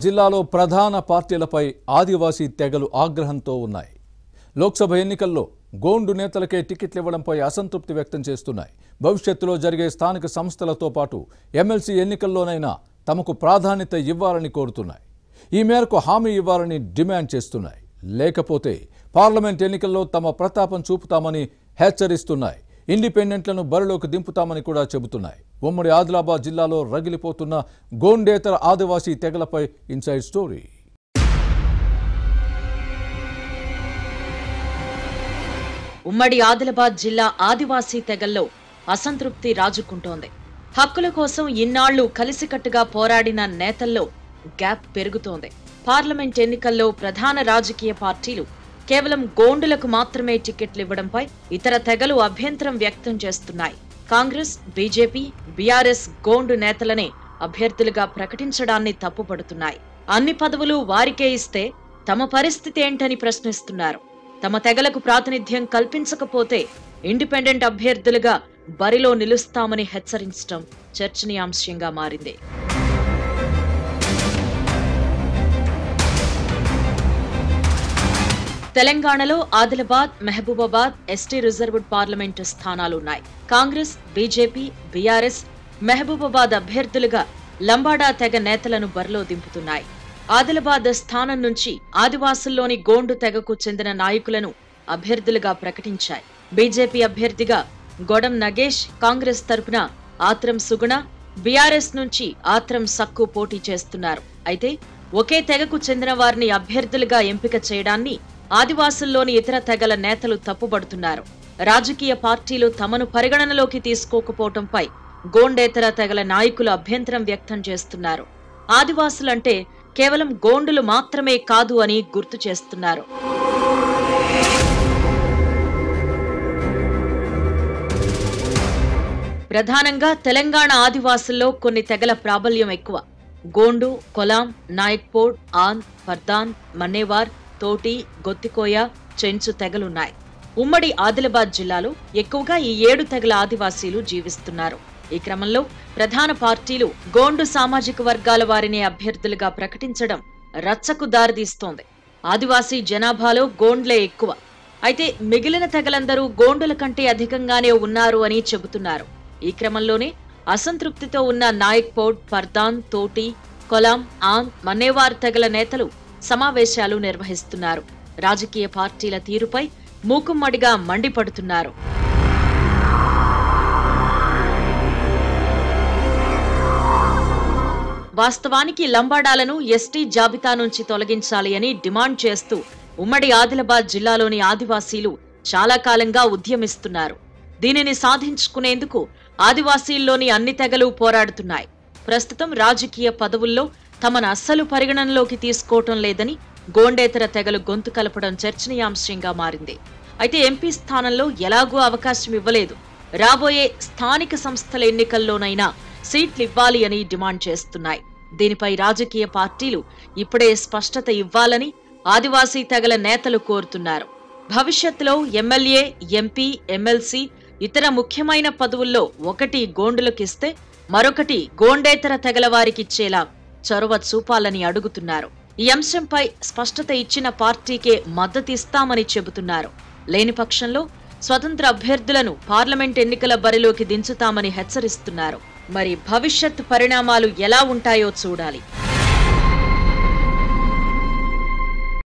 జిల్లాలో ప్రధాన పార్టీలపై ఆదివాసీ తెగలు ఆగ్రహంతో ఉన్నాయి. లోక్సభ ఎన్నికల్లో గోండు నేతలకే టికెట్లు ఇవ్వడంపై అసంతృప్తి వ్యక్తం చేస్తున్నాయి. భవిష్యత్తులో జరిగే స్థానిక సంస్థలతో పాటు ఎమ్మెల్సీ ఎన్నికల్లోనైనా తమకు ప్రాధాన్యత ఇవ్వాలని కోరుతున్నాయి. ఈ మేరకు హామీ ఇవ్వాలని డిమాండ్ చేస్తున్నాయి. లేకపోతే పార్లమెంట్ ఎన్నికల్లో తమ ప్రతాపం చూపుతామని హెచ్చరిస్తున్నాయి. ఇండిపెండెంట్లను బరిలోకి దింపుతామని కూడా చెబుతున్నాయి. ఉమ్మడి ఆదిలాబాద్ జిల్లాలో రగిలిపోతున్న గోండేతర ఆదివాసీ తెగలపై ఇన్సైడ్ స్టోరీ. ఉమ్మడి ఆదిలాబాద్ జిల్లా ఆదివాసీ తెగల్లో అసంతృప్తి రాజుకుంటోంది. హక్కుల కోసం ఇన్నాళ్లు కలిసికట్టుగా పోరాడిన నేతల్లో గ్యాప్ పెరుగుతోంది. పార్లమెంట్ ఎన్నికల్లో ప్రధాన రాజకీయ పార్టీలు కేవలం గోండులకు మాత్రమే టికెట్లు ఇవ్వడంపై ఇతర తెగలు అభ్యంతరం వ్యక్తం చేస్తున్నాయి. కాంగ్రెస్, బీజేపీ, బీఆర్ఎస్ గోండు నేతలనే అభ్యర్థులుగా ప్రకటించడాన్ని తప్పుపడుతున్నాయి. అన్ని పదవులు వారికే ఇస్తే తమ పరిస్థితి ఏంటని ప్రశ్నిస్తున్నారు. తమ తెగలకు ప్రాతినిధ్యం కల్పించకపోతే ఇండిపెండెంట్ అభ్యర్థులుగా బరిలో నిలుస్తామని హెచ్చరించడం చర్చనీయాంశంగా మారింది. తెలంగాణలో Adilabad, Mahabubabad ST reserved parliament స్థానాలున్నాయి. కాంగ్రెస్, బీజేపీ, బీఆర్ఎస్ మహబూబాబాద్ అభ్యర్థులుగా లంబాడా తెగ నేతలను బరిలో దింపుతున్నాయి. ఆదిలాబాద్ స్థానం నుంచి ఆదివాసుల్లోని గోండు తెగకు చెందిన నాయకులను అభ్యర్థులుగా ప్రకటించాయి. బీజేపీ అభ్యర్థిగా గొడం నగేష్, కాంగ్రెస్ తరపున ఆత్రం సుగుణ, బీఆర్ఎస్ నుంచి ఆత్రం సక్కు పోటీ చేస్తున్నారు. అయితే ఒకే తెగకు చెందిన వారిని అభ్యర్థులుగా ఎంపిక చేయడాన్ని ఆదివాసుల్లోని ఇతర తెగల నేతలు తప్పుబడుతున్నారు. రాజకీయ పార్టీలు తమను పరిగణనలోకి తీసుకోకపోవడంపై గోండేతర తెగల నాయకులు అభ్యంతరం వ్యక్తం చేస్తున్నారు. ఆదివాసులంటే కేవలం గోండులు మాత్రమే కాదు అని గుర్తు చేస్తున్నారు. ప్రధానంగా తెలంగాణ ఆదివాసుల్లో కొన్ని తెగల ప్రాబల్యం ఎక్కువ. గోండు, కొలాం, నాయక్పోడ్, ఆన్, పర్దాన్, మన్నేవార్, తోటి, గొత్తికోయ, చెంచు తెగలున్నాయి. ఉమ్మడి ఆదిలాబాద్ జిల్లాలో ఎక్కువగా ఈ 7 తెగల ఆదివాసీలు జీవిస్తున్నారు. ఈ క్రమంలో ప్రధాన పార్టీలు గోండు సామాజిక వర్గాల వారిని అభ్యర్థులుగా ప్రకటించడం రచ్చకు దారితీస్తోంది. ఆదివాసీ జనాభాలో గోండ్లే ఎక్కువ. అయితే మిగిలిన తెగలందరూ గోండుల కంటే అధికంగానే ఉన్నారు అని చెబుతున్నారు. ఈ క్రమంలోనే అసంతృప్తితో ఉన్న నాయక్పోడ్, పర్దాన్, తోటి, కొలాం, ఆన్, మన్నేవార్ తెగల నేతలు సమావేశాలు నిర్వహిస్తున్నారు. రాజకీయ పార్టీల తీరుపై మూకుమ్మడిగా మండిపడుతున్నారు. వాస్తవానికి లంబాడాలను ఎస్టీ జాబితా నుంచి తొలగించాలి అని డిమాండ్ చేస్తూ ఉమ్మడి ఆదిలాబాద్ జిల్లాలోని ఆదివాసీలు చాలా కాలంగా ఉద్యమిస్తున్నారు. దీనిని సాధించుకునేందుకు ఆదివాసీల్లోని అన్ని తెగలు పోరాడుతున్నాయి. ప్రస్తుతం రాజకీయ పదవుల్లో తమను అస్సలు పరిగణనలోకి తీసుకోవటం లేదని గోండేతర తెగలు గొంతు కలపడం చర్చనీయాంశంగా మారింది. అయితే ఎంపీ స్థానంలో ఎలాగూ అవకాశం ఇవ్వలేదు. రాబోయే స్థానిక సంస్థల ఎన్నికల్లోనైనా సీట్లు ఇవ్వాలి అని డిమాండ్ చేస్తున్నాయి. దీనిపై రాజకీయ పార్టీలు ఇప్పుడే స్పష్టత ఇవ్వాలని ఆదివాసీ తెగల నేతలు కోరుతున్నారు. భవిష్యత్తులో ఎమ్మెల్యే, ఎంపీ, ఎమ్మెల్సీ ఇతర ముఖ్యమైన పదవుల్లో ఒకటి గోండులకిస్తే మరొకటి గోండేతర తెగల వారికిచ్చేలా చొరవ చూపాలని అడుగుతున్నారు. ఈ అంశంపై స్పష్టత ఇచ్చిన పార్టీకే మద్దతిస్తామని చెబుతున్నారు. లేని పక్షంలో స్వతంత్ర అభ్యర్థులను పార్లమెంట్ ఎన్నికల బరిలోకి దించుతామని హెచ్చరిస్తున్నారు. మరి భవిష్యత్ పరిణామాలు ఎలా ఉంటాయో చూడాలి.